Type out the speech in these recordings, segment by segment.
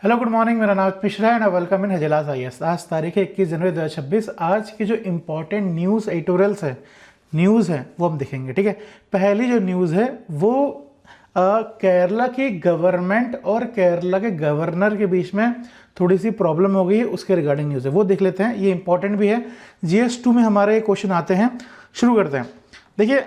Hello good morning, मेरा नाम मिश्रा है, वेलकम इन हजलास IAS। आज तारीख है 21 जनवरी 2026। आज की जो इम्पोर्टेंट न्यूज़ एडिटोरियल्स है, न्यूज़ है, वो हम देखेंगे। ठीक है, पहली जो न्यूज़ है वो केरला की गवर्नमेंट और केरला के गवर्नर के बीच में थोड़ी सी प्रॉब्लम हो गई है, उसके रिगार्डिंग न्यूज़ है, वो देख लेते हैं। ये इंपॉर्टेंट भी है, GS2 में हमारे क्वेश्चन आते हैं। शुरू करते हैं। देखिए,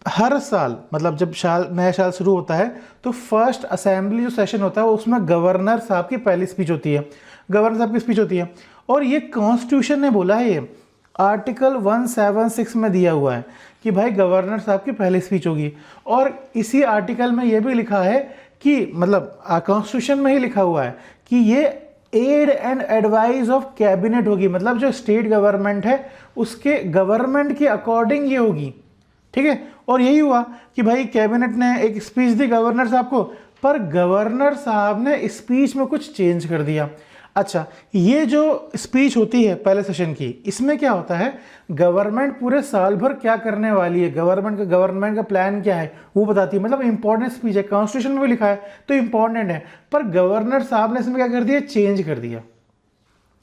हर साल मतलब जब नया साल शुरू होता है तो फर्स्ट असेंबली जो सेशन होता है उसमें गवर्नर साहब की पहली स्पीच होती है, गवर्नर साहब की स्पीच होती है। और ये कॉन्स्टिट्यूशन ने बोला है, ये आर्टिकल 176 में दिया हुआ है कि भाई गवर्नर साहब की पहली स्पीच होगी। और इसी आर्टिकल में ये भी लिखा है कि मतलब कॉन्स्टिट्यूशन में ही लिखा हुआ है कि ये aid and advice of cabinet होगी, मतलब जो स्टेट गवर्नमेंट है उसके गवर्नमेंट के अकॉर्डिंग ये होगी। ठीक है, और यही हुआ कि भाई कैबिनेट ने एक स्पीच दी गवर्नर साहब को, पर गवर्नर साहब ने स्पीच में कुछ चेंज कर दिया। अच्छा, ये जो स्पीच होती है पहले सेशन की, इसमें क्या होता है, गवर्नमेंट पूरे साल भर क्या करने वाली है, गवर्नमेंट का प्लान क्या है वो बताती है। मतलब इंपॉर्टेंट स्पीच है, कॉन्स्टिट्यूशन में भी लिखा है तो इंपॉर्टेंट है, पर गवर्नर साहब ने इसमें क्या कर दिया, चेंज कर दिया।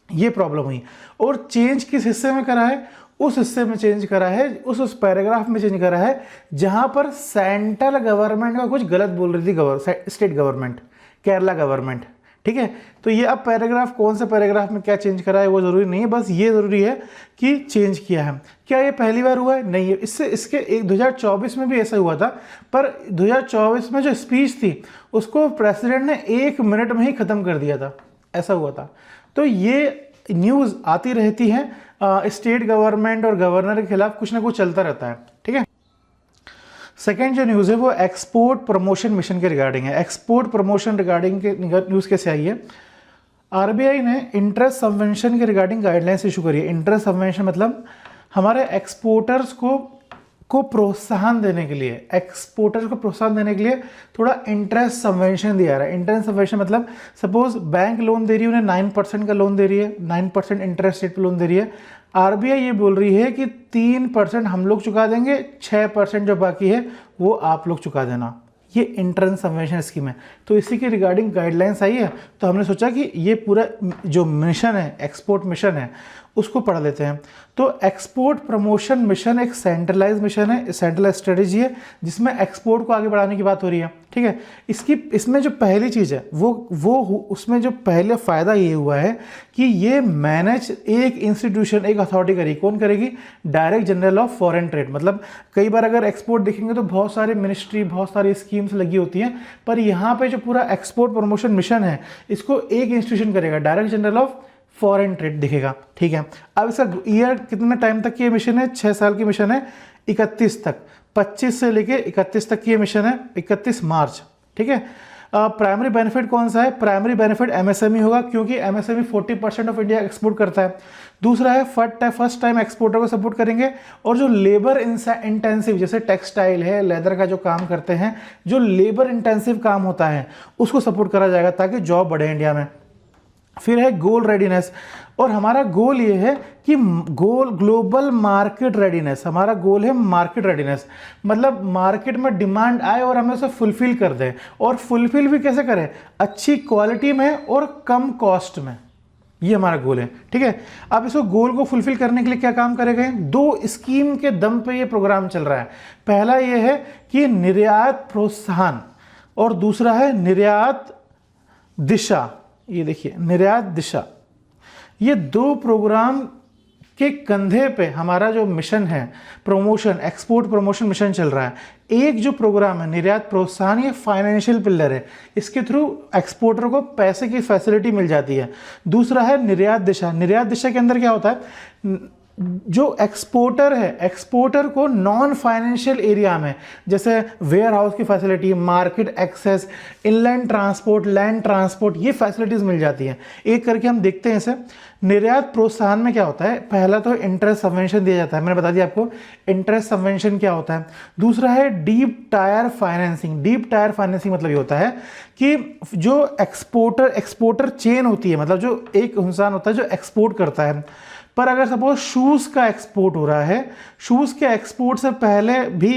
ये प्रॉब्लम हुई। और चेंज किस हिस्से में करा है, उस हिस्से में चेंज करा है, उस पैराग्राफ में चेंज करा है जहां पर सेंट्रल गवर्नमेंट का कुछ गलत बोल रही थी स्टेट गवर्नमेंट, केरला गवर्नमेंट। ठीक है, तो ये अब पैराग्राफ, कौन से पैराग्राफ में क्या चेंज करा है वो जरूरी नहीं है, बस ये जरूरी है कि चेंज किया है। क्या ये पहली बार हुआ है? नहीं है। इसके 2024 में भी ऐसा हुआ था, पर 2024 में जो स्पीच थी उसको प्रेसिडेंट ने 1 मिनट में ही खत्म कर दिया था, ऐसा हुआ था। तो ये न्यूज़ आती रहती है, स्टेट गवर्नमेंट और गवर्नर के खिलाफ कुछ ना कुछ चलता रहता है। ठीक है, सेकेंड जो न्यूज़ है वो एक्सपोर्ट प्रमोशन मिशन के रिगार्डिंग है। एक्सपोर्ट प्रमोशन रिगार्डिंग के न्यूज़ कैसे आई है? RBI ने इंटरेस्ट सबवेंशन के रिगार्डिंग गाइडलाइंस इशू करी है। इंटरेस्ट सबवेंशन मतलब हमारे एक्सपोर्टर्स को प्रोत्साहन देने के लिए, एक्सपोर्टर्स को प्रोत्साहन देने के लिए थोड़ा इंटरेस्ट सबवेंशन दिया रहा है। इंटरेस्ट सबवेंशन मतलब सपोज बैंक लोन दे रही है, उन्हें 9% का लोन दे रही है, 9% इंटरेस्ट रेट पर लोन दे रही है। RBI ये बोल रही है कि 3% हम लोग चुका देंगे, 6% जो बाकी है वो आप लोग चुका देना। ये इंटरेस्ट सबवेंशन स्कीम है, तो इसी के रिगार्डिंग गाइडलाइंस आई है। तो हमने सोचा कि ये पूरा जो मिशन है, एक्सपोर्ट मिशन है, उसको पढ़ लेते हैं। तो एक्सपोर्ट प्रमोशन मिशन एक सेंट्रलाइज मिशन है, सेंट्रलाइज स्ट्रेटेजी है जिसमें एक्सपोर्ट को आगे बढ़ाने की बात हो रही है। ठीक है, इसमें जो पहली चीज़ है वो उसमें जो पहले फ़ायदा ये हुआ है कि ये मैनेज एक इंस्टीट्यूशन, एक अथॉरिटी करेगी। कौन करेगी? Direct general of foreign trade. मतलब कई बार अगर एक्सपोर्ट देखेंगे तो बहुत सारे मिनिस्ट्री, बहुत सारी स्कीम्स लगी होती हैं, पर यहाँ पे जो पूरा एक्सपोर्ट प्रमोशन मिशन है इसको एक इंस्टीट्यूशन करेगा, direct general of foreign trade दिखेगा। ठीक है, अब इसका ईयर कितने टाइम तक की मिशन है? 6 साल की मिशन है, 31 तक, 25 से लेके 31 तक की ये मिशन है, 31 मार्च। ठीक है, प्राइमरी बेनिफिट कौन सा है? प्राइमरी बेनिफिट MSME होगा, क्योंकि MSME 40% ऑफ इंडिया एक्सपोर्ट करता है। दूसरा है फर्स्ट टाइम एक्सपोर्टर को सपोर्ट करेंगे, और जो लेबर इंटेंसिव जैसे टेक्सटाइल है, लेदर का जो काम करते हैं, जो लेबर इंटेंसिव काम होता है उसको सपोर्ट करा जाएगा ताकि जॉब बढ़े इंडिया में। फिर है गोल रेडीनेस, और हमारा गोल ये है कि ग्लोबल मार्केट रेडीनेस, हमारा गोल है मार्केट रेडीनेस, मतलब मार्केट में डिमांड आए और हमें उसे फुलफिल कर दें। और फुलफिल भी कैसे करें? अच्छी क्वालिटी में और कम कॉस्ट में, ये हमारा गोल है। ठीक है, अब इसको गोल को फुलफिल करने के लिए क्या काम करेंगे? 2 स्कीम के दम पे ये प्रोग्राम चल रहा है। पहला ये है कि निर्यात प्रोत्साहन, और दूसरा है निर्यात दिशा। ये देखिए, निर्यात दिशा, ये 2 प्रोग्राम के कंधे पे हमारा जो मिशन है प्रमोशन, एक्सपोर्ट प्रमोशन मिशन चल रहा है। एक जो प्रोग्राम है निर्यात प्रोत्साहन, ये फाइनेंशियल पिलर है, इसके थ्रू एक्सपोर्टर को पैसे की फैसिलिटी मिल जाती है। दूसरा है निर्यात दिशा। निर्यात दिशा के अंदर क्या होता है, जो एक्सपोर्टर है, एक्सपोर्टर को नॉन फाइनेंशियल एरिया में, जैसे वेयर हाउस की facility, market access, inland transport, land transport, ये फैसिलिटीज़ मिल जाती हैं। एक करके हम देखते हैं इसे। निर्यात प्रोत्साहन में क्या होता है? पहला तो इंटरेस्ट सबवेंशन दिया जाता है, मैंने बता दिया आपको इंटरेस्ट सबवेंशन क्या होता है। दूसरा है deep tyre financing. Deep tyre financing मतलब ये होता है कि जो एक्सपोर्टर चेन होती है, मतलब जो एक इंसान होता है जो एक्सपोर्ट करता है, पर अगर सपोज शूज़ का एक्सपोर्ट हो रहा है, शूज़ के एक्सपोर्ट से पहले भी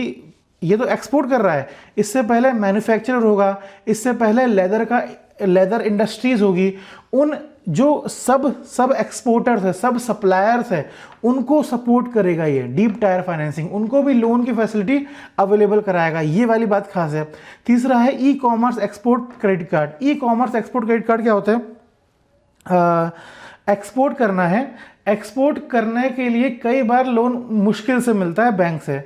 ये तो एक्सपोर्ट कर रहा है, इससे पहले मैन्युफैक्चरर होगा, इससे पहले लेदर का लेदर इंडस्ट्रीज होगी, उन जो सब एक्सपोर्टर्स है, सब सप्लायर्स है, उनको सपोर्ट करेगा ये डीप टायर फाइनेंसिंग, उनको भी लोन की फैसिलिटी अवेलेबल कराएगा। ये वाली बात खास है। तीसरा है e commerce export credit card. E commerce export credit card क्या होता है? एक्सपोर्ट करना है, एक्सपोर्ट करने के लिए कई बार लोन मुश्किल से मिलता है बैंक से,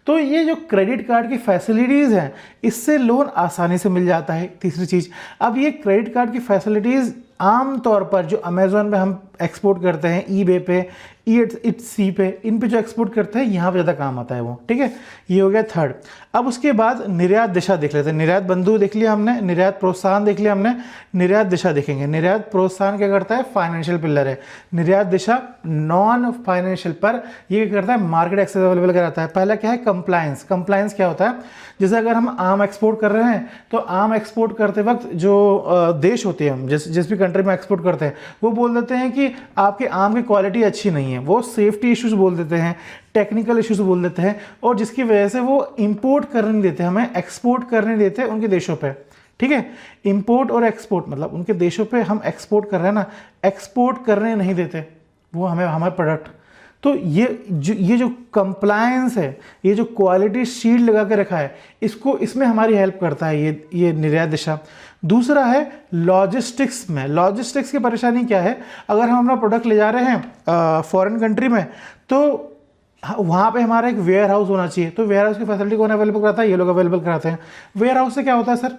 तो ये जो क्रेडिट कार्ड की फैसिलिटीज़ हैं, इससे लोन आसानी से मिल जाता है। तीसरी चीज़, अब ये क्रेडिट कार्ड की फैसिलिटीज़ आम तौर पर जो अमेज़ॉन पे हम एक्सपोर्ट करते हैं, ईबे पे, ईट्सी पे, इन पे जो एक्सपोर्ट करते हैं, यहाँ पे ज़्यादा काम आता है वो। ठीक है, ये हो गया थर्ड। अब उसके बाद निर्यात दिशा देख लेते हैं। निर्यात बंधु देख लिया हमने, निर्यात प्रोत्साहन देख लिया हमने, निर्यात दिशा देखेंगे। निर्यात प्रोत्साहन क्या करता है? फाइनेंशियल पिलर है। निर्यात दिशा नॉन फाइनेंशियल पर ये क्या करता है? मार्केट एक्सेस अवेलेबल कराता है। पहला क्या है? कंप्लायंस। कंप्लायंस क्या होता है? जैसे अगर हम आम एक्सपोर्ट कर रहे हैं, तो आम एक्सपोर्ट करते वक्त जो देश होते हैं, जिस भी कंट्री में एक्सपोर्ट करते हैं, वो बोल देते हैं कि आपके आम की क्वालिटी अच्छी नहीं है, वो सेफ्टी इश्यूज बोल देते हैं, टेक्निकल इश्यूज बोल देते हैं, और जिसकी वजह से वो इंपोर्ट करने नहीं देते, हमें एक्सपोर्ट करने देते हैं उनके देशों पे। ठीक है, इंपोर्ट और एक्सपोर्ट मतलब उनके देशों पे हम एक्सपोर्ट कर रहे हैं ना, एक्सपोर्ट करने नहीं देते वो हमें हमारे प्रोडक्ट। तो ये जो कंप्लायंस है, ये जो क्वालिटी शील्ड लगा के रखा है, इसमें हमारी हेल्प करता है ये निर्यात दिशा। दूसरा है लॉजिस्टिक्स में। लॉजिस्टिक्स की परेशानी क्या है? अगर हम अपना प्रोडक्ट ले जा रहे हैं फॉरेन कंट्री में, तो वहाँ पे हमारा एक वेयर हाउस होना चाहिए। तो वेयर हाउस की फैसिलिटी कौन अवेलेबल कराता है? ये लोग अवेलेबल कराते हैं। वेयर हाउस से क्या होता है सर?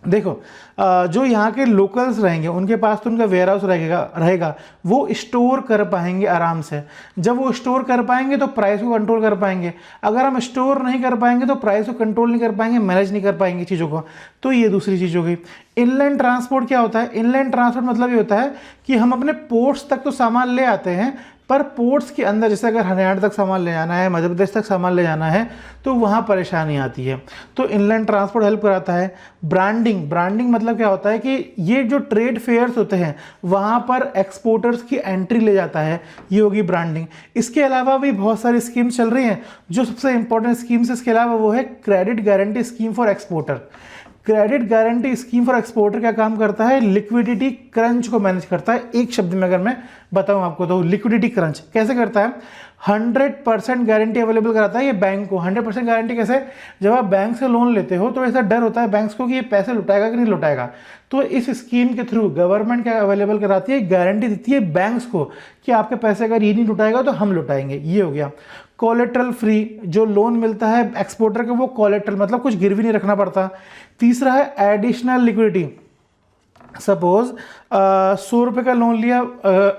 देखो, जो यहाँ के लोकल्स रहेंगे उनके पास तो उनका वेयर हाउस रहेगा, वो स्टोर कर पाएंगे आराम से। जब वो स्टोर कर पाएंगे तो प्राइस को कंट्रोल कर पाएंगे। अगर हम स्टोर नहीं कर पाएंगे तो प्राइस को कंट्रोल नहीं कर पाएंगे, मैनेज नहीं कर पाएंगे चीज़ों को। तो ये दूसरी चीज़ हो गई। इनलैंड ट्रांसपोर्ट क्या होता है? इनलैंड ट्रांसपोर्ट मतलब ये होता है कि हम अपने पोर्ट्स तक तो सामान ले आते हैं, पर पोर्ट्स के अंदर, जैसे अगर हरियाणा तक सामान ले जाना है, मध्य प्रदेश तक सामान ले जाना है, तो वहाँ परेशानी आती है। तो इनलैंड ट्रांसपोर्ट हेल्प कराता है। ब्रांडिंग मतलब क्या होता है कि ये जो ट्रेड फेयर्स होते हैं, वहाँ पर एक्सपोर्टर्स की एंट्री ले जाता है, ये होगी ब्रांडिंग। इसके अलावा भी बहुत सारी स्कीम्स चल रही हैं। जो सबसे इंपॉर्टेंट स्कीम्स इसके अलावा वो है credit guarantee scheme for exporter. Credit guarantee scheme for exporter क्या काम करता है? लिक्विडिटी क्रंच को मैनेज करता है। एक शब्द में अगर मैं बताऊं आपको, तो लिक्विडिटी क्रंच कैसे करता है? 100% गारंटी अवेलेबल कराता है ये बैंक को। 100% गारंटी कैसे? जब आप बैंक से लोन लेते हो तो ऐसा डर होता है बैंक्स को कि ये पैसे लुटाएगा कि नहीं लुटाएगा, तो इस स्कीम के थ्रू गवर्नमेंट क्या अवेलेबल कराती है? गारंटी देती है बैंक्स को कि आपके पैसे अगर ये नहीं लुटाएगा तो हम लुटाएंगे। ये हो गया। कोलेट्रल फ्री जो लोन मिलता है एक्सपोर्टर को, वो कोलेट्रल मतलब कुछ गिरवी नहीं रखना पड़ता। तीसरा है एडिशनल लिक्विडिटी। सपोज 100 रुपये का लोन लिया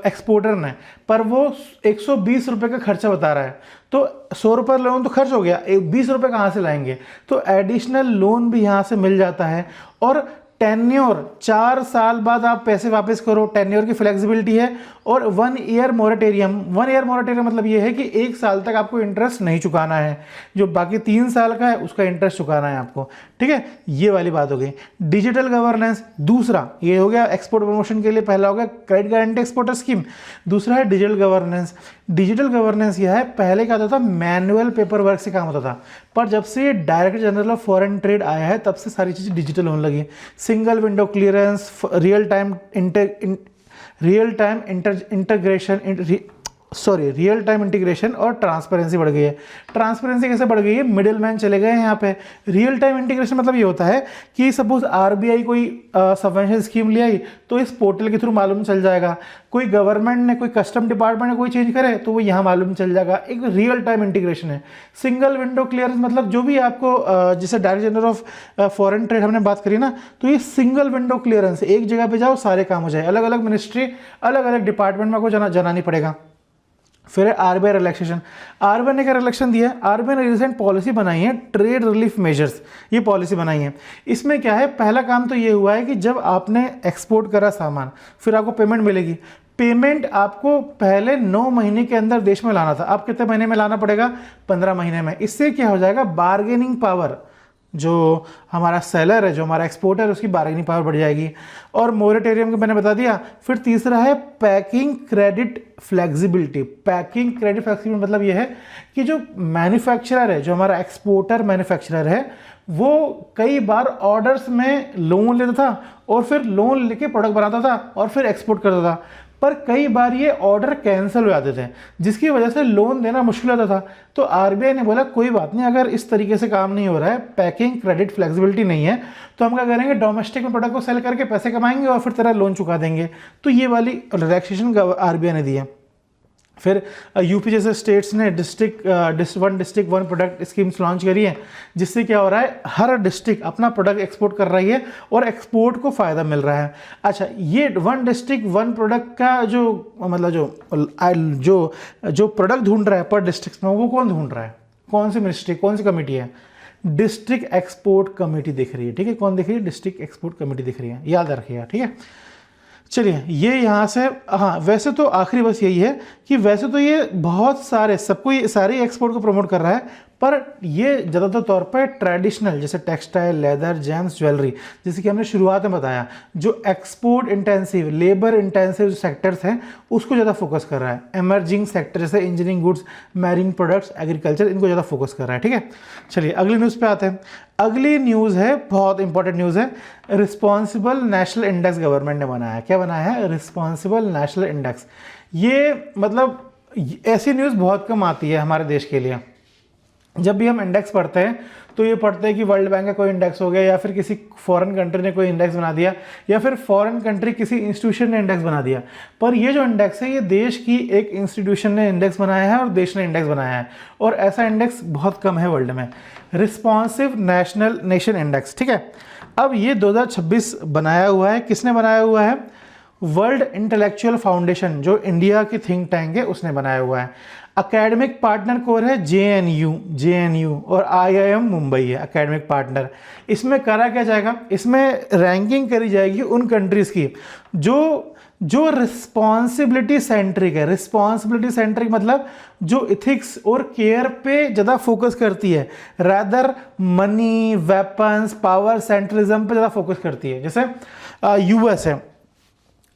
एक्सपोर्टर ने, पर वो 120 रुपये का खर्चा बता रहा है, तो 100 रुपये लोन तो खर्च हो गया, 20 रुपये कहाँ से लाएंगे? तो एडिशनल लोन भी यहाँ से मिल जाता है। और टेन्योर 4 साल बाद आप पैसे वापस करो, टेन्योर की फ्लेक्सिबिलिटी है। और 1 ईयर मोरेटोरियम। 1 ईयर मोरेटोरियम मतलब ये है कि 1 साल तक आपको इंटरेस्ट नहीं चुकाना है, जो बाकी 3 साल का है उसका इंटरेस्ट चुकाना है आपको। ठीक है, ये वाली बात हो गई। डिजिटल गवर्नेंस दूसरा, ये हो गया एक्सपोर्ट प्रमोशन के लिए। पहला हो गया क्रेडिट गारंटी एक्सपोर्टर स्कीम, दूसरा है डिजिटल गवर्नेंस। डिजिटल गवर्नेंस यह है, पहले क्या होता था? मैनुअल पेपर वर्क से काम होता था, पर जब से director general of foreign trade आया है, तब से सारी चीज़ें डिजिटल होने लगी। Single window clearance, real time integration और ट्रांसपेरेंसी बढ़ गई है। ट्रांसपेरेंसी कैसे बढ़ गई है? मिडिल मैन चले गए हैं यहाँ पे। रियल टाइम इंटीग्रेशन मतलब ये होता है कि सपोज आरबीआई कोई सबवेंशन स्कीम ले आई, तो इस पोर्टल के थ्रू मालूम चल जाएगा। कोई गवर्नमेंट ने, कोई कस्टम डिपार्टमेंट ने कोई चेंज करे, तो वो यहाँ मालूम चल जाएगा। एक रियल टाइम इंटीग्रेशन है। सिंगल विंडो क्लियरेंस मतलब जो भी आपको जैसे director general of foreign trade हमने बात करी ना, तो ये सिंगल विंडो क्लियरेंस, एक जगह पे जाओ सारे काम हो जाए। अलग अलग मिनिस्ट्री, अलग अलग डिपार्टमेंट में आपको जाना नहीं पड़ेगा। फिर है आरबीआई रिलैक्सेशन। आरबीआई ने क्या रिलैक्सेशन दिया है? आरबीआई ने रिसेंट पॉलिसी बनाई है, ट्रेड रिलीफ मेजर्स, ये पॉलिसी बनाई है। इसमें क्या है? पहला काम तो ये हुआ है कि जब आपने एक्सपोर्ट करा सामान, फिर आपको पेमेंट मिलेगी। पेमेंट आपको पहले 9 महीने के अंदर देश में लाना था, अब कितने महीने में लाना पड़ेगा? 15 महीने में। इससे क्या हो जाएगा? बार्गेनिंग पावर जो हमारा सेलर है, जो हमारा एक्सपोर्टर है, उसकी बार्गेनिंग पावर बढ़ जाएगी। और मोरेटोरियम को मैंने बता दिया। फिर तीसरा है packing credit flexibility. Packing credit flexibility मतलब ये है कि जो मैन्युफैक्चरर है, जो हमारा एक्सपोर्टर मैन्युफैक्चरर है, वो कई बार ऑर्डर्स में लोन लेता था और फिर लोन लेके प्रोडक्ट बनाता था और फिर एक्सपोर्ट करता था, पर कई बार ये ऑर्डर कैंसिल हो जाते थे जिसकी वजह से लोन देना मुश्किल होता था। तो आरबीआई ने बोला कोई बात नहीं, अगर इस तरीके से काम नहीं हो रहा है, पैकिंग क्रेडिट फ्लेक्सिबिलिटी नहीं है, तो हम क्या करेंगे, डोमेस्टिक में प्रोडक्ट को सेल करके पैसे कमाएंगे और फिर तेरा लोन चुका देंगे। तो ये वाली रिलैक्सेशन आरबीआई ने दी है। फिर यूपी जैसे स्टेट्स ने one district one product schemes launch करी है, जिससे क्या हो रहा है, हर डिस्ट्रिक्ट अपना प्रोडक्ट एक्सपोर्ट कर रही है और एक्सपोर्ट को फ़ायदा मिल रहा है। अच्छा, ये वन डिस्ट्रिक्ट वन प्रोडक्ट का जो मतलब जो प्रोडक्ट ढूंढ रहा है पर डिस्ट्रिक्ट में, वो कौन ढूंढ रहा है, कौन सी मिनिस्ट्री, कौन सी कमेटी है, डिस्ट्रिक्ट एक्सपोर्ट कमेटी दिख रही है। ठीक है, कौन दिख रही है, डिस्ट्रिक्ट एक्सपोर्ट कमेटी दिख रही है, याद रखिएगा। ठीक है, चलिए ये यहाँ से, हाँ वैसे तो आखिरी बस यही है कि वैसे तो ये बहुत सारे सबको ये सारे एक्सपोर्ट को प्रमोट कर रहा है, पर ये ज़्यादातर तौर पर ट्रेडिशनल जैसे टेक्सटाइल, लेदर, जेम्स, ज्वेलरी, जैसे कि हमने शुरुआत में बताया, जो एक्सपोर्ट इंटेंसिव, लेबर इंटेंसिव जो सेक्टर्स हैं उसको ज़्यादा फोकस कर रहा है। एमर्जिंग सेक्टर जैसे engineering goods, marine products, agriculture, इनको ज़्यादा फोकस कर रहा है। ठीक है, चलिए अगली न्यूज़ पे आते हैं। अगली न्यूज़ है, बहुत इंपॉर्टेंट न्यूज़ है, रिस्पॉन्सिबल नेशनल इंडेक्स गवर्नमेंट ने बनाया है। क्या बनाया है, रिस्पॉन्सिबल नेशनल इंडेक्स। ये मतलब ऐसी न्यूज़ बहुत कम आती है हमारे देश के लिए। जब भी हम इंडेक्स पढ़ते हैं तो ये पढ़ते हैं कि वर्ल्ड बैंक का कोई इंडेक्स हो गया, या फिर किसी फॉरेन कंट्री ने कोई इंडेक्स बना दिया, या फिर फॉरेन कंट्री किसी इंस्टीट्यूशन ने इंडेक्स बना दिया। पर ये जो इंडेक्स है, ये देश की एक इंस्टीट्यूशन ने इंडेक्स बनाया है और देश ने इंडेक्स बनाया है, और ऐसा इंडेक्स बहुत कम है वर्ल्ड में, रिस्पॉन्सिव नेशन इंडेक्स। ठीक है, अब ये 2026 बनाया हुआ है। किसने बनाया हुआ है, वर्ल्ड इंटेलेक्चुअल फाउंडेशन, जो इंडिया की थिंक टैंक है, उसने बनाया हुआ है। एकेडमिक पार्टनर कौन है, जेएनयू और आईआईएम मुंबई है एकेडमिक पार्टनर। इसमें करा क्या जाएगा, इसमें रैंकिंग करी जाएगी उन कंट्रीज़ की जो रिस्पॉन्सिबिलिटी सेंट्रिक है। रिस्पॉन्सिबिलिटी सेंट्रिक मतलब जो इथिक्स और केयर पे ज़्यादा फोकस करती है, rather money, weapons, power centrism पे ज़्यादा फोकस करती है। जैसे यूएस है,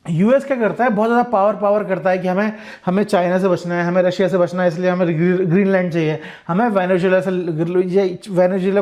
यूएस क्या करता है, बहुत ज़्यादा पावर करता है कि हमें चाइना से बचना है, हमें रशिया से बचना है, इसलिए हमें ग्रीनलैंड चाहिए, हमें वेनेजुएला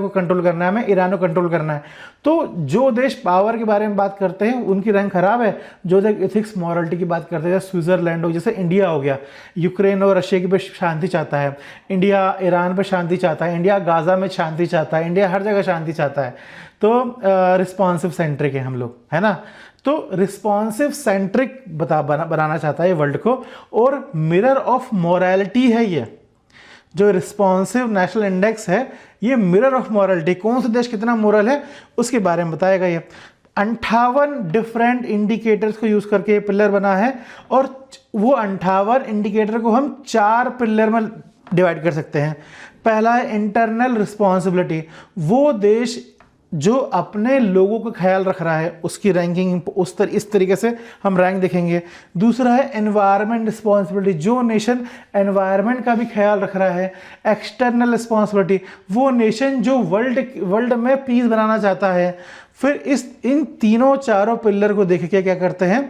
को कंट्रोल करना है, हमें ईरान को कंट्रोल करना है। तो जो देश पावर के बारे में बात करते हैं उनकी रैंक खराब है, जो देश इथिक्स मॉरलिटी की बात करते हैं, स्विट्जरलैंड हो, जैसे इंडिया हो गया, यूक्रेन और रशिया की पे शांति चाहता है, इंडिया ईरान पर शांति चाहता है, इंडिया गाज़ा में शांति चाहता है, इंडिया हर जगह शांति चाहता है। तो रिस्पॉन्सिव सेंट्रिक है हम लोग, है ना। तो रिस्पॉन्सिव सेंट्रिक बनाना चाहता है वर्ल्ड को, और मिरर ऑफ मोरालिटी है ये जो रिस्पॉन्सिव नेशनल इंडेक्स है, ये मिरर ऑफ मोरालिटी, कौन सा देश कितना मोरल है उसके बारे में बताएगा ये। 58 डिफरेंट इंडिकेटर्स को यूज करके पिलर बना है, और वो 58 इंडिकेटर को हम 4 पिलर में डिवाइड कर सकते हैं। पहला है इंटरनल रिस्पॉन्सिबिलिटी, वो देश जो अपने लोगों का ख्याल रख रहा है उसकी रैंकिंग इस तरीके से हम रैंक देखेंगे। दूसरा है एनवायरनमेंट रिस्पॉन्सिबिलिटी, जो नेशन एनवायरनमेंट का भी ख्याल रख रहा है। एक्सटर्नल रिस्पॉन्सिबिलिटी, वो नेशन जो वर्ल्ड में पीस बनाना चाहता है। फिर इन तीनों चारों पिलर को देख के क्या करते हैं,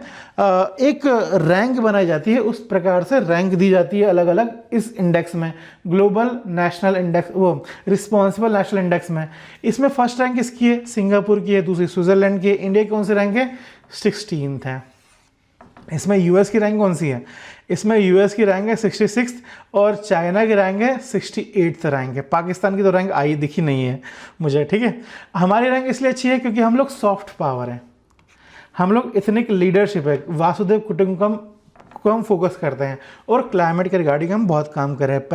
एक रैंक बनाई जाती है, उस प्रकार से रैंक दी जाती है अलग अलग इस इंडेक्स में, ग्लोबल नेशनल इंडेक्स, वो रिस्पॉन्सिबल नेशनल इंडेक्स में। इसमें फर्स्ट रैंक किसकी है, सिंगापुर की है, दूसरी स्विट्जरलैंड की है, इंडिया की कौन सी रैंक है, 16th है। इसमें यूएस की रैंक कौन सी है, इसमें यूएस की रैंक है 66 और चाइना की रैंक है 68 रैंक है। पाकिस्तान की तो रैंक आई दिखी नहीं है मुझे। ठीक है, हमारी रैंक इसलिए अच्छी है क्योंकि हम लोग सॉफ्ट पावर हैं, हम लोग इथनिक लीडरशिप है, वासुदेव कुटुंबकम को हम फोकस करते हैं, और क्लाइमेट के रिगार्डिंग हम बहुत काम कर रहे हैं।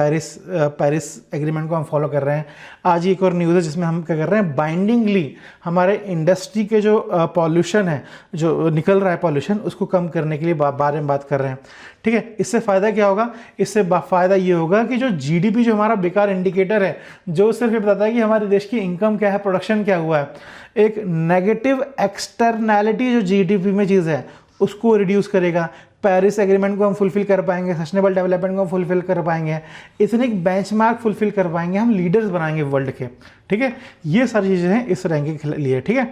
पेरिस एग्रीमेंट को हम फॉलो कर रहे हैं। आज एक और न्यूज़ है जिसमें हम क्या कर रहे हैं, बाइंडिंगली हमारे इंडस्ट्री के जो पॉल्यूशन है, जो निकल रहा है पॉल्यूशन, उसको कम करने के लिए बारे में बात कर रहे हैं। ठीक है, इससे फ़ायदा क्या होगा, इससे फ़ायदा ये होगा कि जो जीडीपी, जो हमारा बेकार इंडिकेटर है, जो सिर्फ ये बताता है कि हमारे देश की इनकम क्या है, प्रोडक्शन क्या हुआ है, एक नेगेटिव एक्सटर्नैलिटी जो जीडीपी में चीज़ है, उसको रिड्यूस करेगा, पेरिस एग्रीमेंट को हम फुलफिल कर पाएंगे, सस्टेनेबल डेवलपमेंट को हम फुलफिल कर पाएंगे, इथनिक बेंचमार्क फुलफिल कर पाएंगे, हम लीडर्स बनाएंगे वर्ल्ड के, ठीक है। ये सारी चीज़ें हैं इस रैंकिंग के लिए, ठीक है।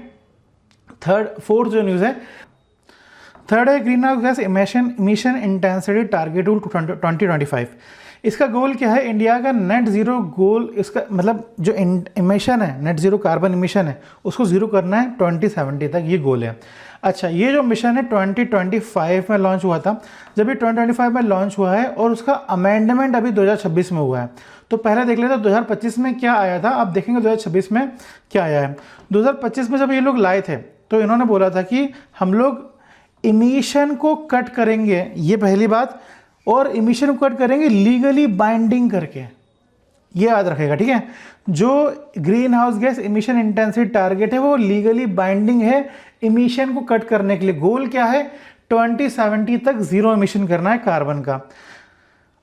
फोर्थ जो न्यूज़ है, थर्ड है greenhouse gas emission intensity target to 2025। इसका गोल क्या है? इंडिया का नेट ज़ीरो गोल, इसका मतलब जो इमिशन है, नेट ज़ीरो कार्बन इमिशन है, उसको ज़ीरो करना है 2070 तक, ये गोल है। अच्छा, ये जो मिशन है 2025 में लॉन्च हुआ था। जब ये 2025 में लॉन्च हुआ है और उसका अमेंडमेंट अभी 2026 में हुआ है। तो पहले देख लेते हैं 2025 में क्या आया था, अब देखेंगे 2026 में क्या आया है। 2025 में जब ये लोग लाए थे तो इन्होंने बोला था कि हम लोग इमिशन को कट करेंगे, ये पहली बात, और इमिशन को कट करेंगे लीगली बाइंडिंग करके, ये याद रखेगा, ठीक है। जो green house gas emission intensity target है वो लीगली बाइंडिंग है इमिशन को कट करने के लिए। गोल क्या है? 2070 तक जीरो इमिशन करना है कार्बन का।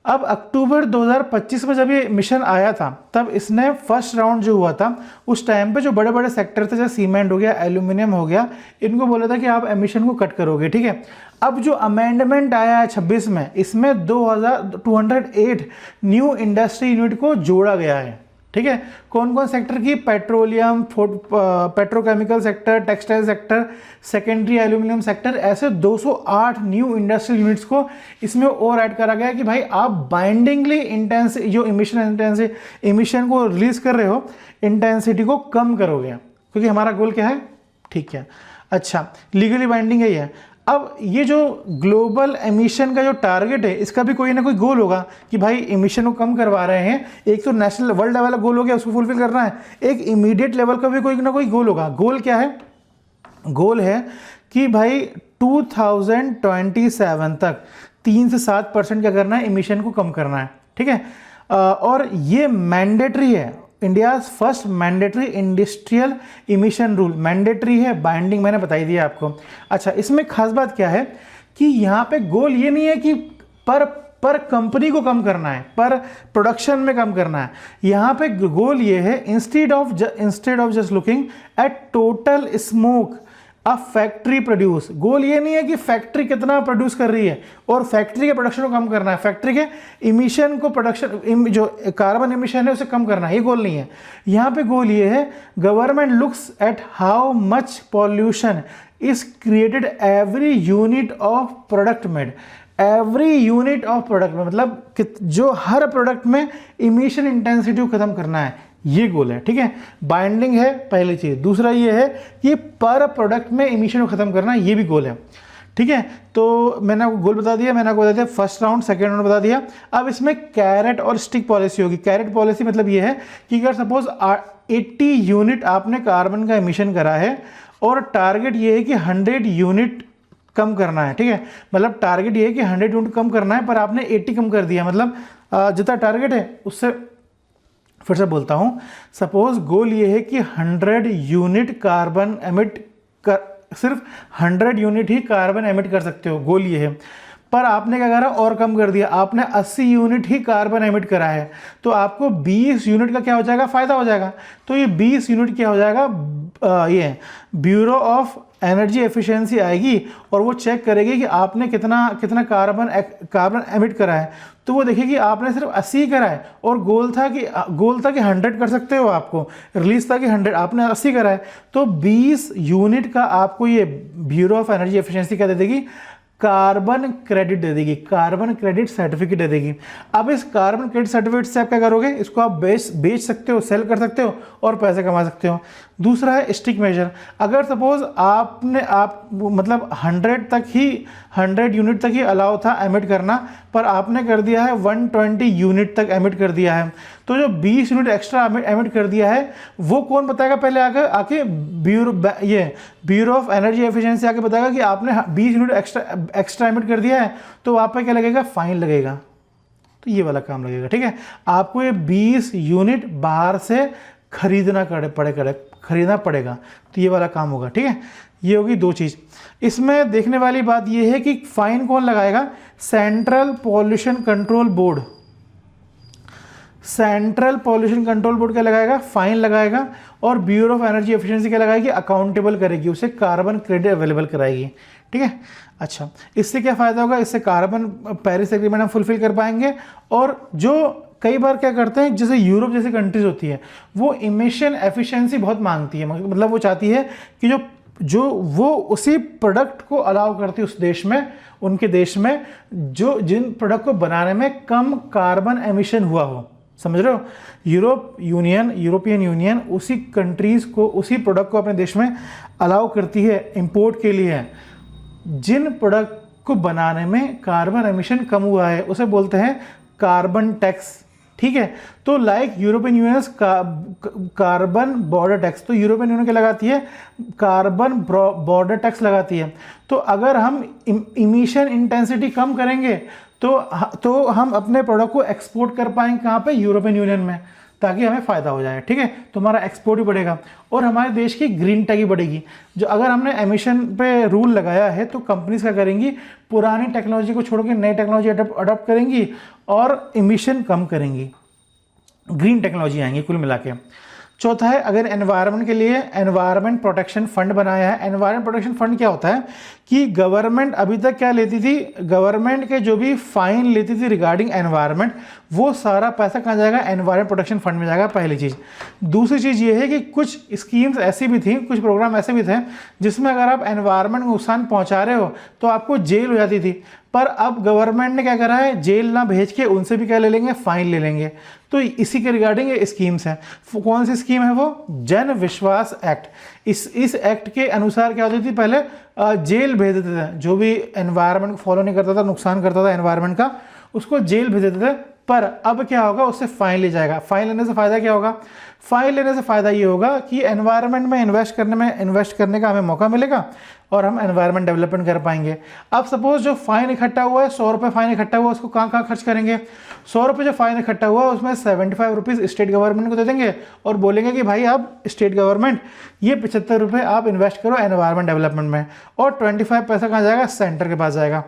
अब अक्टूबर 2025 में जब ये मिशन आया था तब इसने फर्स्ट राउंड जो हुआ था उस टाइम पे जो बड़े बड़े सेक्टर थे, जैसे सीमेंट हो गया, एल्यूमिनियम हो गया, इनको बोला था कि आप एमिशन को कट करोगे, ठीक है। अब जो अमेंडमेंट आया है 26 में, इसमें 208 न्यू इंडस्ट्री यूनिट को जोड़ा गया है, ठीक है। कौन कौन सेक्टर की? Petroleum, petrochemical sector, textile sector, secondary aluminium sector, ऐसे 208 न्यू इंडस्ट्रियल यूनिट्स को इसमें और ऐड करा गया कि भाई आप बाइंडिंगली जो इमिशन को रिलीज कर रहे हो, इंटेंसिटी को कम करोगे, क्योंकि हमारा गोल क्या है? ठीक है, अच्छा, लीगली बाइंडिंग है ये। अब ये जो ग्लोबल एमिशन का जो टारगेट है, इसका भी कोई ना कोई गोल होगा कि भाई एमिशन को कम करवा रहे हैं। एक तो नेशनल वर्ल्ड लेवल का गोल हो गया, उसको फुलफिल करना है, एक इमीडिएट लेवल का भी कोई ना कोई गोल होगा। गोल क्या है? गोल है कि भाई 2027 तक 3 से 7% क्या करना है? एमिशन को कम करना है, ठीक है। और ये मैंडेटरी है, India first mandatory industrial emission rule, mandatory है, बाइंडिंग मैंने बताई दिया आपको। अच्छा, इसमें खास बात क्या है कि यहाँ पे गोल ये नहीं है कि पर कंपनी को कम करना है, पर प्रोडक्शन में कम करना है। यहाँ पे गोल ये है, instead of just looking at total smoke a factory produce, goal ये नहीं है कि फैक्ट्री कितना प्रोड्यूस कर रही है और फैक्ट्री के प्रोडक्शन को कम करना है, फैक्ट्री के इमिशन को, प्रोडक्शन जो कार्बन इमिशन है उसे कम करना है, ये गोल नहीं है। यहाँ पे गोल ये है, government looks at how much pollution is created every unit of product made, every unit of product में, मतलब जो हर प्रोडक्ट में इमिशन इंटेंसिटी को खत्म करना है, ये गोल है, ठीक है। बाइंडिंग है पहली चीज, दूसरा ये है कि पर प्रोडक्ट में इमिशन को खत्म करना, ये भी गोल है, ठीक है। तो मैंने आपको गोल बता दिया, मैंने आपको बता दिया फर्स्ट राउंड, सेकेंड राउंड बता दिया। अब इसमें कैरेट और स्टिक पॉलिसी होगी। कैरेट पॉलिसी मतलब ये है कि अगर सपोज 80 यूनिट आपने कार्बन का इमिशन करा है और टारगेट ये है कि 100 यूनिट कम करना है, ठीक है। मतलब टारगेट ये है कि 100 यूनिट कम करना है, पर आपने 80 कम कर दिया, मतलब जितना टारगेट है उससे, फिर से बोलता हूं, सपोज गोल ये है कि 100 यूनिट कार्बन एमिट कर, सिर्फ 100 यूनिट ही कार्बन एमिट कर सकते हो, गोल ये है। पर आपने क्या करा? और कम कर दिया, आपने 80 यूनिट ही कार्बन एमिट करा है, तो आपको 20 यूनिट का क्या हो जाएगा? फायदा हो जाएगा। तो ये 20 यूनिट क्या हो जाएगा? ये ब्यूरो ऑफ एनर्जी एफिशिएंसी आएगी और वो चेक करेगी कि आपने कितना कार्बन एमिट करा है। तो वो देखेगी आपने सिर्फ 80 करा है और गोल था कि 100 कर सकते हो, आपको रिलीज था कि 100, आपने 80 करा है, तो 20 यूनिट का आपको ये ब्यूरो ऑफ एनर्जी एफिशिएंसी क्या दे देगी? कार्बन क्रेडिट दे देगी, कार्बन क्रेडिट सर्टिफिकेट दे देगी। अब इस कार्बन क्रेडिट सर्टिफिकेट से आप क्या करोगे? इसको आप बेच सकते हो, सेल कर सकते हो और पैसे कमा सकते हो। दूसरा है स्टिक मेजर। अगर सपोज आप मतलब 100 यूनिट तक ही अलाउ था एमिट करना, पर आपने कर दिया है 120 यूनिट तक एमिट कर दिया है, तो जो 20 यूनिट एक्स्ट्रा एमिट कर दिया है वो कौन बताएगा? पहले आके ब्यूरो ऑफ एनर्जी एफिशिएंसी आके बताएगा कि आपने 20 यूनिट एक्स्ट्रा एमिट कर दिया है, तो आप पे क्या लगेगा? फाइन लगेगा। तो ये वाला काम लगेगा, ठीक है। आपको ये 20 यूनिट बाहर से खरीदना पड़ेगा, तो ये वाला काम होगा, ठीक है। ये होगी दो चीज़। इसमें देखने वाली बात ये है कि फाइन कौन लगाएगा? Central pollution control board. Central pollution control board क्या लगाएगा, फाइन लगाएगा, और ब्यूरो ऑफ एनर्जी एफिशिएंसी क्या लगाएगी, अकाउंटेबल करेगी, उसे कार्बन क्रेडिट अवेलेबल कराएगी। ठीक है, अच्छा इससे क्या फ़ायदा होगा, इससे कार्बन पेरिस एग्रीमेंट हम फुलफिल कर पाएंगे। और जो कई बार क्या करते हैं, जैसे यूरोप जैसी कंट्रीज होती है वो इमिशन एफिशिएंसी बहुत मांगती है, मतलब वो चाहती है कि जो वो उसी प्रोडक्ट को अलाउ करती है उस देश में, उनके देश में जो जिन प्रोडक्ट को बनाने में कम कार्बन एमिशन हुआ हो। समझ रहे हो, यूरोपियन यूनियन उसी कंट्रीज़ को, उसी प्रोडक्ट को अपने देश में अलाउ करती है इंपोर्ट के लिए जिन प्रोडक्ट को बनाने में कार्बन एमिशन कम हुआ है, उसे बोलते हैं कार्बन टैक्स। ठीक है, तो like European union carbon border tax, तो यूरोपियन यूनियन क्या लगाती है, कार्बन बॉर्डर टैक्स लगाती है। तो अगर हम इमिशन इंटेंसिटी कम करेंगे तो हम अपने प्रोडक्ट को एक्सपोर्ट कर पाएंगे कहाँ पे, यूरोपियन यूनियन में, ताकि हमें फ़ायदा हो जाए। ठीक है, तो हमारा एक्सपोर्ट भी बढ़ेगा और हमारे देश की ग्रीन टैग भी बढ़ेगी। जो अगर हमने एमिशन पे रूल लगाया है तो कंपनीज क्या करेंगी, पुरानी टेक्नोलॉजी को छोड़ के नई टेक्नोलॉजी अडॉप्ट करेंगी और इमिशन कम करेंगी, ग्रीन टेक्नोलॉजी आएंगी कुल मिला के। चौथा है, अगर एनवायरनमेंट के लिए एनवायरनमेंट प्रोटेक्शन फंड बनाया है। एनवायरनमेंट प्रोटेक्शन फंड क्या होता है कि गवर्नमेंट अभी तक क्या लेती थी, गवर्नमेंट के जो भी फाइन लेती थी रिगार्डिंग एनवायरनमेंट, वो सारा पैसा कहाँ जाएगा, एनवायरनमेंट प्रोटेक्शन फंड में जाएगा, पहली चीज़। दूसरी चीज़ ये है कि कुछ स्कीम्स ऐसी भी थी, कुछ प्रोग्राम ऐसे भी थे जिसमें अगर आप एनवायरनमेंट को नुकसान पहुँचा रहे हो तो आपको जेल हो जाती थी, पर अब गवर्नमेंट ने क्या करा है, जेल ना भेज के उनसे भी क्या ले लेंगे, फाइन ले लेंगे। तो इसी के रिगार्डिंग ये स्कीम्स हैं। कौन सी स्कीम है वो, जन विश्वास एक्ट। इस एक्ट के अनुसार क्या होती थी, पहले जेल भेज देते थे, जो भी एनवायरनमेंट को फॉलो नहीं करता था, नुकसान करता था एनवायरनमेंट का, उसको जेल भेज देते थे। पर अब क्या होगा, उससे फाइन ले जाएगा। फाइन लेने से फ़ायदा क्या होगा, फाइन लेने से फ़ायदा ये होगा कि एनवायरनमेंट में इन्वेस्ट करने का हमें मौका मिलेगा और हम एनवायरनमेंट डेवलपमेंट कर पाएंगे। अब सपोज जो फाइन इकट्ठा हुआ है, 100 रुपये फाइन इकट्ठा हुआ, उसको कहाँ खर्च करेंगे, 100 रुपये जो फाइन इकट्ठा हुआ उसमें 75 रुपीज़ स्टेट गवर्नमेंट को दे देंगे और बोलेंगे कि भाई आप स्टेट गवर्नमेंट ये 75 रुपये आप इन्वेस्ट करो एनवायरनमेंट डेवलपमेंट में, और 25 पैसा कहाँ जाएगा, सेंटर के पास जाएगा।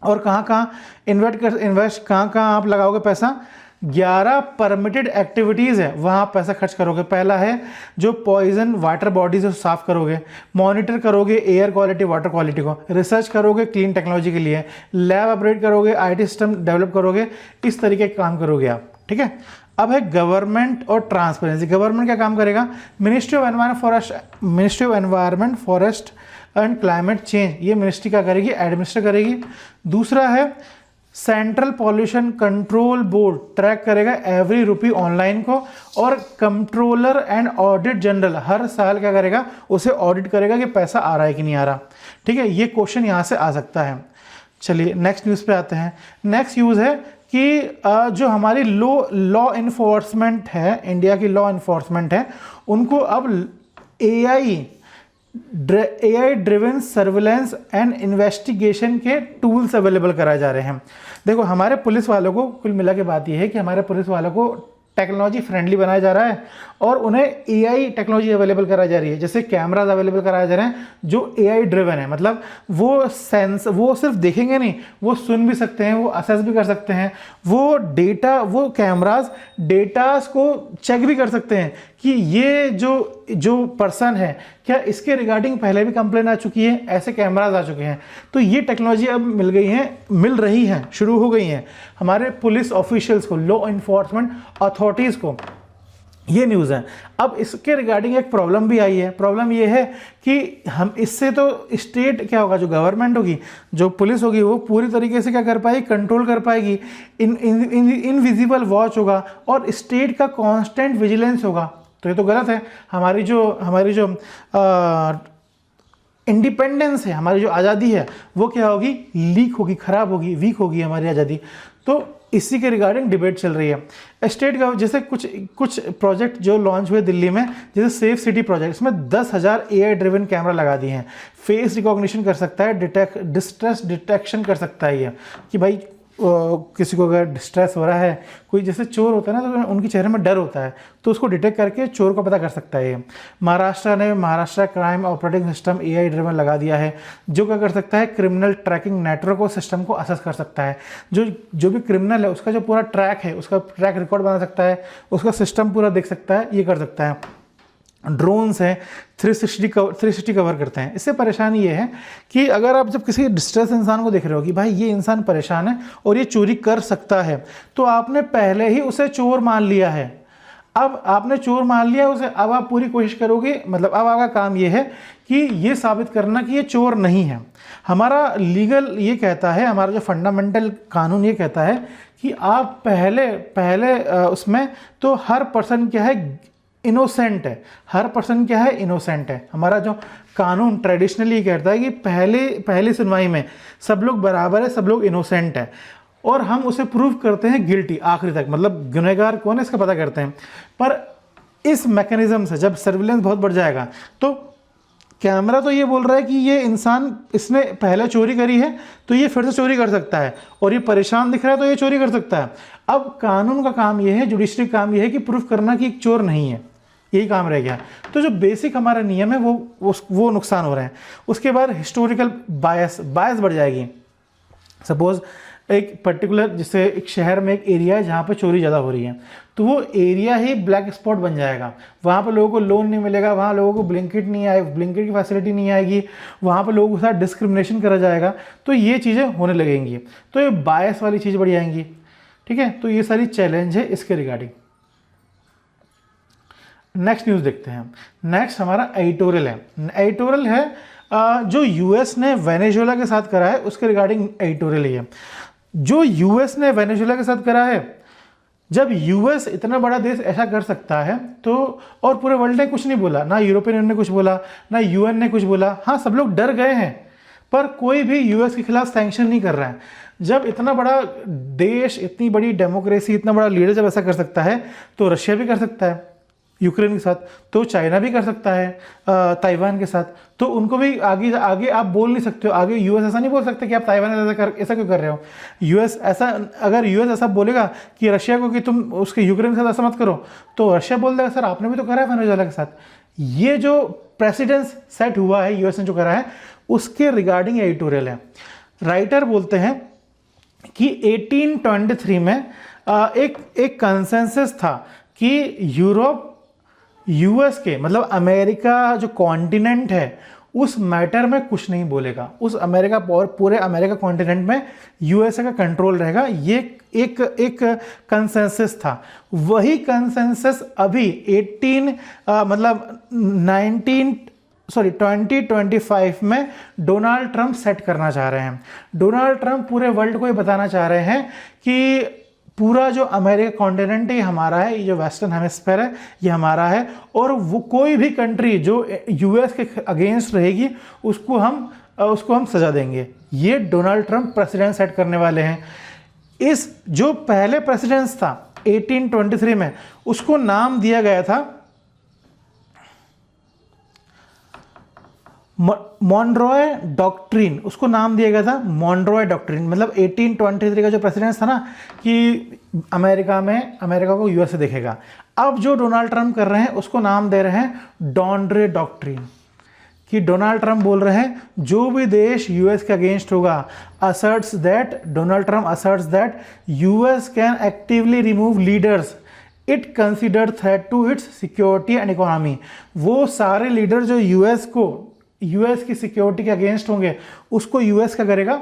और कहाँ इन्वेस्ट कहाँ आप लगाओगे पैसा, 11 परमिटेड एक्टिविटीज़ है वहाँ आप पैसा खर्च करोगे। पहला है जो पॉइजन वाटर बॉडीज है साफ करोगे, मॉनिटर करोगे एयर क्वालिटी वाटर क्वालिटी को, रिसर्च करोगे क्लीन टेक्नोलॉजी के लिए, लैब ऑपरेट करोगे, आईटी सिस्टम डेवलप करोगे, इस तरीके के काम करोगे आप। ठीक है, अब है गवर्नमेंट और ट्रांसपेरेंसी। गवर्नमेंट क्या काम करेगा, ministry of environment forest and climate change, ये मिनिस्ट्री क्या करेगी, एडमिनिस्टर करेगी। दूसरा है central pollution control board track करेगा एवरी रुपी ऑनलाइन को, और कंट्रोलर एंड ऑडिट जनरल हर साल क्या करेगा, उसे ऑडिट करेगा कि पैसा आ रहा है कि नहीं आ रहा। ठीक है, ये क्वेश्चन यहाँ से आ सकता है। चलिए नेक्स्ट न्यूज़ पे आते हैं। नेक्स्ट न्यूज़ है कि जो हमारी लॉ इन्फोर्समेंट है, इंडिया की लॉ इन्फोर्समेंट है, उनको अब AI driven surveillance and investigation के टूल्स अवेलेबल कराए जा रहे हैं। देखो हमारे पुलिस वालों को, कुल मिला के बात यह है कि हमारे पुलिस वालों को टेक्नोलॉजी फ्रेंडली बनाया जा रहा है और उन्हें AI टेक्नोलॉजी अवेलेबल कराई जा रही है। जैसे कैमराज अवेलेबल कराए जा रहे हैं जो AI ड्रिवन है, मतलब वो सिर्फ देखेंगे नहीं, वो सुन भी सकते हैं, वो असेस भी कर सकते हैं, वो कैमराज डेटास को चेक भी कर सकते हैं कि ये जो पर्सन है क्या इसके रिगार्डिंग पहले भी कंप्लेन आ चुकी है, ऐसे कैमराज आ चुके हैं। तो ये टेक्नोलॉजी अब मिल रही है, शुरू हो गई हैं हमारे पुलिस ऑफिशियल्स को, लॉ इन्फोर्समेंट अथॉरिटीज़ को। ये न्यूज़ है। अब इसके रिगार्डिंग एक प्रॉब्लम भी आई है। प्रॉब्लम ये है कि हम इससे तो स्टेट क्या होगा, जो गवर्नमेंट होगी, जो पुलिस होगी, वो पूरी तरीके से क्या कर पाएगी, कंट्रोल कर पाएगी। इनविजिबल वॉच होगा और स्टेट का कांस्टेंट विजिलेंस होगा। तो ये तो गलत है। हमारी जो इंडिपेंडेंस है, हमारी जो आज़ादी है, वो क्या होगी, लीक होगी, ख़राब होगी, वीक होगी हमारी आज़ादी। तो इसी के रिगार्डिंग डिबेट चल रही है। स्टेट गवर्नमेंट जैसे कुछ प्रोजेक्ट जो लॉन्च हुए दिल्ली में, जैसे सेफ सिटी प्रोजेक्ट, इसमें 10,000 AI ड्रिवन कैमरा लगा दिए हैं। फेस रिकॉग्निशन कर सकता है, डिस्ट्रेस डिटेक्शन कर सकता है ये कि भाई किसी को अगर डिस्ट्रेस हो रहा है, कोई जैसे चोर होता है ना तो उनके चेहरे में डर होता है, तो उसको डिटेक्ट करके चोर को पता कर सकता है। ये महाराष्ट्र ने Maharashtra crime operating system AI driven लगा दिया है, जो क्या कर सकता है, क्रिमिनल ट्रैकिंग नेटवर्क और सिस्टम को असेस कर सकता है। जो भी क्रिमिनल है उसका जो पूरा ट्रैक है, उसका ट्रैक रिकॉर्ड बना सकता है, उसका सिस्टम पूरा देख सकता है, ये कर सकता है। ड्रोन्स हैं 360 कवर करते हैं। इससे परेशानी ये है कि अगर आप जब किसी डिस्ट्रेस इंसान को देख रहे हो कि भाई ये इंसान परेशान है और ये चोरी कर सकता है, तो आपने पहले ही उसे चोर मान लिया है। अब आपने चोर मान लिया उसे, अब आप पूरी कोशिश करोगे, मतलब अब आपका काम ये है कि ये साबित करना कि ये चोर नहीं है। हमारा लीगल ये कहता है, हमारा जो फंडामेंटल कानून ये कहता है कि आप पहले उसमें तो हर पर्सन क्या है, इनोसेंट है। हर पर्सन क्या है, इनोसेंट है। हमारा जो कानून ट्रेडिशनली कहता है कि पहली सुनवाई में सब लोग बराबर है, सब लोग इनोसेंट है, और हम उसे प्रूव करते हैं गिल्टी आखिरी तक, मतलब गुनहगार कौन है इसका पता करते हैं। पर इस मैकेनिज्म से जब सर्विलेंस बहुत बढ़ जाएगा, तो कैमरा तो ये बोल रहा है कि ये इंसान, इसने पहले चोरी करी है तो ये फिर से चोरी कर सकता है, और ये परेशान दिख रहा है तो ये चोरी कर सकता है। अब कानून का काम ये है, जुडिशरी का काम ये है कि प्रूफ करना कि एक चोर नहीं है, यही काम रह गया। तो जो बेसिक हमारा नियम है वो नुकसान हो रहे हैं। उसके बाद हिस्टोरिकल बायस बढ़ जाएगी। सपोज एक पर्टिकुलर, जैसे एक शहर में एक एरिया है जहाँ पे चोरी ज़्यादा हो रही है, तो वो एरिया ही ब्लैक स्पॉट बन जाएगा। वहाँ पे लोगों को लोन नहीं मिलेगा, वहाँ लोगों को ब्लिंकिट नहीं आएगी, ब्लिंकिट की फैसिलिटी नहीं आएगी, वहाँ पे लोगों के साथ डिस्क्रिमिनेशन करा जाएगा। तो ये चीज़ें होने लगेंगी, तो ये बायस वाली चीज़ बढ़ जाएंगी। ठीक है, तो ये सारी चैलेंज है इसके रिगार्डिंग। नेक्स्ट न्यूज़ देखते हैं। नेक्स्ट हमारा एडिटोरियल है। एडिटोरियल है जो यूएस ने वेनेजुएला के साथ करा है, उसके रिगार्डिंग एडिटोरियल है। जो यूएस ने वेनेजुएला के साथ करा है, जब यूएस इतना बड़ा देश ऐसा कर सकता है तो, और पूरे वर्ल्ड ने कुछ नहीं बोला, ना यूरोपियन यूनियन ने कुछ बोला, ना यूएन ने कुछ बोला। हाँ, सब लोग डर गए हैं, पर कोई भी यूएस के खिलाफ सैंक्शन नहीं कर रहा है। जब इतना बड़ा देश, इतनी बड़ी डेमोक्रेसी, इतना बड़ा लीडर जब ऐसा कर सकता है, तो रशिया भी कर सकता है यूक्रेन के साथ, तो चाइना भी कर सकता है ताइवान के साथ। तो उनको भी आगे आप बोल नहीं सकते हो, आगे यूएस ऐसा नहीं बोल सकते कि आप ताइवान ऐसा क्यों कर रहे हो। यूएस ऐसा, अगर यूएस ऐसा बोलेगा कि रशिया को कि तुम उसके यूक्रेन के साथ ऐसा मत करो, तो रशिया बोल देगा सर आपने भी तो करा है वेनेजुएला के साथ। ये जो प्रेसिडेंस सेट हुआ है यूएस ने जो करा है, उसके रिगार्डिंग एडिटोरियल है। राइटर बोलते हैं कि 1823 में एक कंसेंसस था कि यूरोप यूएस के, मतलब अमेरिका जो कॉन्टिनेंट है, उस मैटर में कुछ नहीं बोलेगा। उस अमेरिका और पूरे अमेरिका कॉन्टिनेंट में यूएसए का कंट्रोल रहेगा। ये एक कंसेंसस था। वही कंसेंसस अभी 2025 में डोनाल्ड ट्रंप सेट करना चाह रहे हैं। डोनाल्ड ट्रंप पूरे वर्ल्ड को ये बताना चाह रहे हैं कि पूरा जो अमेरिका कॉन्टिनेंट है ये हमारा है, ये जो वेस्टर्न हेमिस्फीयर है ये हमारा है, और वो कोई भी कंट्री जो यूएस के अगेंस्ट रहेगी उसको हम सजा देंगे। ये डोनाल्ड ट्रंप प्रेसिडेंट सेट करने वाले हैं। इस जो पहले प्रेसिडेंस था 1823 में, उसको नाम दिया गया था मॉनरॉय डॉक्ट्रिन। उसको नाम दिया गया था मॉनरॉय डॉक्ट्रिन। मतलब 1823 का जो प्रेसिडेंस था ना कि अमेरिका को यूएस से देखेगा। अब जो डोनाल्ड ट्रंप कर रहे हैं उसको नाम दे रहे हैं डॉनरे डॉक्ट्रिन, कि डोनाल्ड ट्रंप बोल रहे हैं जो भी देश यूएस के अगेंस्ट होगा, Donald Trump asserts that US can actively remove leaders it considered threat to its security and economy. वो सारे लीडर जो यूएस की सिक्योरिटी के अगेंस्ट होंगे उसको यूएस क्या करेगा,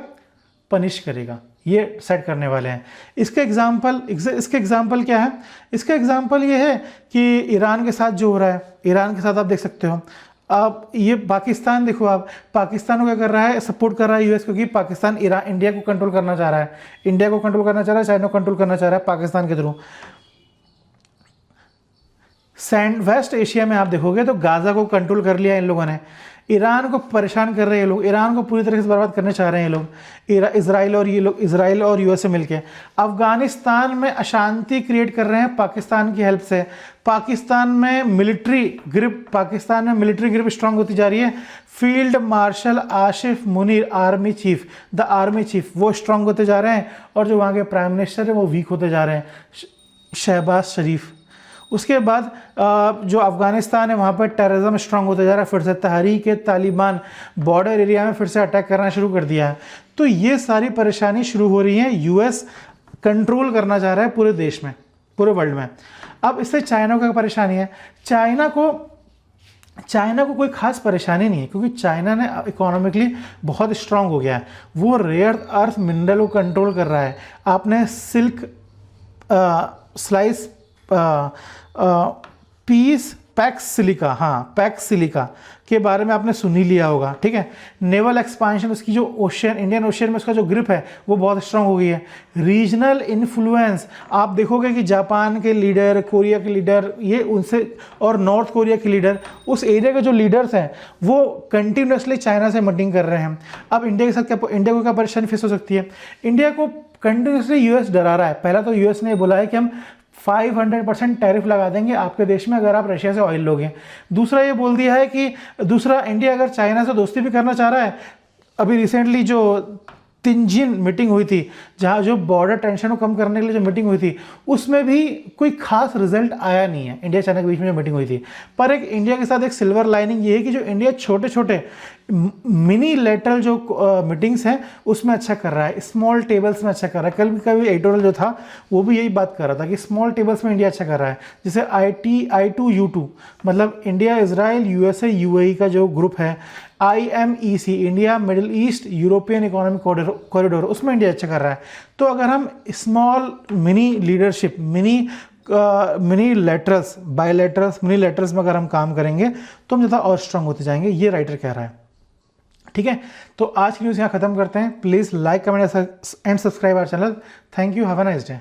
पनिश करेगा। ये सेट करने वाले हैं। इसके एग्जाम्पल क्या है? इसका एग्जाम्पल ये है कि ईरान के साथ जो हो रहा है, ईरान के साथ आप देख सकते हो। आप ये पाकिस्तान देखो, आप पाकिस्तान को क्या कर रहा है, सपोर्ट कर रहा है यूएस, क्योंकि पाकिस्तान इंडिया को कंट्रोल करना चाह रहा है, इंडिया को कंट्रोल करना चाह रहा है, चाइना को कंट्रोल करना चाह रहा है पाकिस्तान के थ्रू। वेस्ट एशिया में आप देखोगे तो गाजा को कंट्रोल कर लिया इन लोगों ने। ईरान को परेशान कर रहे हैं लोग, ईरान को पूरी तरह से बर्बाद करना चाह रहे हैं लोग, इजराइल और यूएसए मिलके। अफगानिस्तान में अशांति क्रिएट कर रहे हैं पाकिस्तान की हेल्प से। पाकिस्तान में मिलिट्री ग्रिप स्ट्रांग होती जा रही है। Field marshal Asif Munir army chief वो स्ट्रांग होते जा रहे हैं, और जो वहाँ के प्राइम मिनिस्टर है वो वीक होते जा रहे हैं, शहबाज शरीफ। उसके बाद जो अफगानिस्तान है वहाँ पर टेररिज्म स्ट्रांग होता जा रहा है, फिर से तहरीक तालिबान बॉर्डर एरिया में फिर से अटैक करना शुरू कर दिया है। तो ये सारी परेशानी शुरू हो रही है, यूएस कंट्रोल करना चाह रहा है पूरे देश में, पूरे वर्ल्ड में। अब इससे चाइना को क्या परेशानी है? चाइना को कोई खास परेशानी नहीं है, क्योंकि चाइना ने इकोनॉमिकली बहुत स्ट्रांग हो गया है। वो रेयर अर्थ मिनरल को कंट्रोल कर रहा है। आपने सिल्क स्लाइस पीस पैक्स सिलिका के बारे में आपने सुन ही लिया होगा, ठीक है। नेवल एक्सपांशन, उसकी जो इंडियन ओशियन में उसका जो ग्रिप है वो बहुत स्ट्रांग हो गई है। रीजनल इन्फ्लुएंस, आप देखोगे कि जापान के लीडर, कोरिया के लीडर, ये उनसे, और नॉर्थ कोरिया के लीडर, उस एरिया के जो लीडर्स हैं वो कंटिन्यूसली चाइना से मीटिंग कर रहे हैं। अब इंडिया के साथ इंडिया को क्या परेशानी फेस हो सकती है? इंडिया को कंटिन्यूसली यूएस डरा रहा है। पहला तो यूएस ने बोला है कि हम 500% टैरिफ लगा देंगे आपके देश में अगर आप रशिया से ऑयल लोगे। दूसरा ये बोल दिया है कि इंडिया अगर चाइना से दोस्ती भी करना चाह रहा है, अभी रिसेंटली जो तिनजिन मीटिंग हुई थी, जहाँ जो बॉर्डर टेंशन को कम करने के लिए जो मीटिंग हुई थी, उसमें भी कोई खास रिजल्ट आया नहीं है। इंडिया चाइना के बीच में जो मीटिंग हुई थी, पर एक इंडिया के साथ एक सिल्वर लाइनिंग ये है कि जो इंडिया छोटे छोटे मिनी लेटरल जो मीटिंग्स हैं उसमें अच्छा कर रहा है, स्मॉल टेबल्स में अच्छा कर रहा है। कल का भी एडिटोरियल जो था वो भी यही बात कर रहा था कि स्मॉल टेबल्स में इंडिया अच्छा कर रहा है। जैसे I2U2 मतलब इंडिया, इजराइल, यूएसए, यूएई का जो ग्रुप है, IMEC India middle east European economic corridor, उसमें इंडिया अच्छा कर रहा है। तो अगर हम small mini leadership, mini laterals, bilaterals, mini laterals में अगर हम काम करेंगे तो हम ज़्यादा और स्ट्रांग होते जाएंगे, ये राइटर कह रहा है, ठीक है। तो आज की न्यूज़ यहाँ खत्म करते हैं। Please like, comment and subscribe our channel. Thank you, have a nice day.